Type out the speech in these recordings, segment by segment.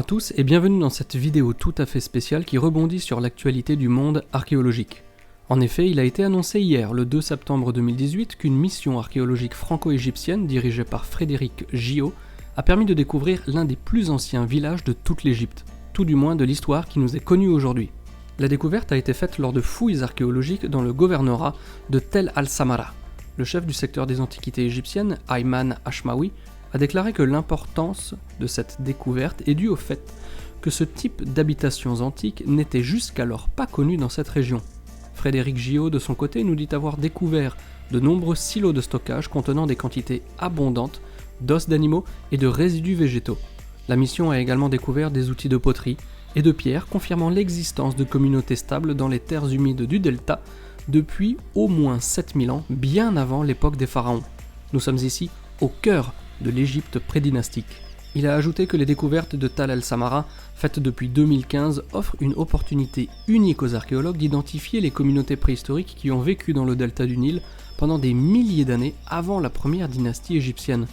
tous et bienvenue dans cette vidéo tout à fait spéciale qui rebondit sur l'actualité du monde archéologique. En effet, il a été annoncé hier, le 2 septembre 2018, qu'une mission archéologique franco-égyptienne dirigée par Frédéric Gillot a permis de découvrir l'un des plus anciens villages de toute l'Égypte, tout du moins de l'histoire qui nous est connue aujourd'hui. La découverte a été faite lors de fouilles archéologiques dans le gouvernorat de Tel al-Samara. Le chef du secteur des antiquités égyptiennes, Ayman Ashmawi, a déclaré que l'importance de cette découverte est due au fait que ce type d'habitations antiques n'était jusqu'alors pas connu dans cette région. Frédéric Gillot, de son côté, nous dit avoir découvert de nombreux silos de stockage contenant des quantités abondantes d'os d'animaux et de résidus végétaux. La mission a également découvert des outils de poterie et de pierre confirmant l'existence de communautés stables dans les terres humides du delta depuis au moins 7000 ans, bien avant l'époque des pharaons. Nous sommes ici au cœur de l'Égypte prédynastique. Il a ajouté que les découvertes de Tal el-Samara, faites depuis 2015, offrent une opportunité unique aux archéologues d'identifier les communautés préhistoriques qui ont vécu dans le delta du Nil pendant des milliers d'années avant la première dynastie égyptienne.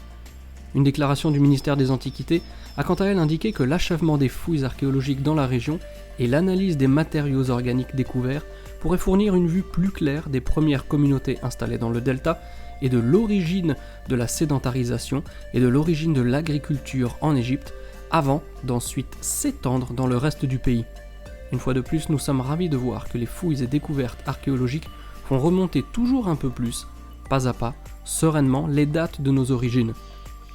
Une déclaration du ministère des Antiquités a quant à elle indiqué que l'achèvement des fouilles archéologiques dans la région et l'analyse des matériaux organiques découverts pourraient fournir une vue plus claire des premières communautés installées dans le delta et de l'origine de la sédentarisation et de l'origine de l'agriculture en Égypte, avant d'ensuite s'étendre dans le reste du pays. Une fois de plus, nous sommes ravis de voir que les fouilles et découvertes archéologiques font remonter toujours un peu plus, pas à pas, sereinement, les dates de nos origines.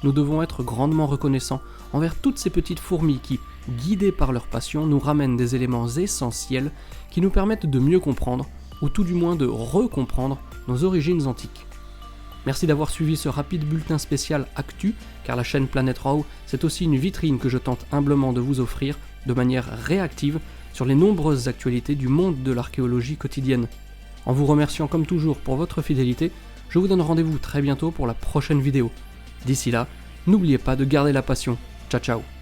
Nous devons être grandement reconnaissants envers toutes ces petites fourmis qui, guidées par leur passion, nous ramènent des éléments essentiels qui nous permettent de mieux comprendre, ou tout du moins de recomprendre, nos origines antiques. Merci d'avoir suivi ce rapide bulletin spécial Actu, car la chaîne Planète Raw, c'est aussi une vitrine que je tente humblement de vous offrir, de manière réactive, sur les nombreuses actualités du monde de l'archéologie quotidienne. En vous remerciant comme toujours pour votre fidélité, je vous donne rendez-vous très bientôt pour la prochaine vidéo. D'ici là, n'oubliez pas de garder la passion. Ciao ciao.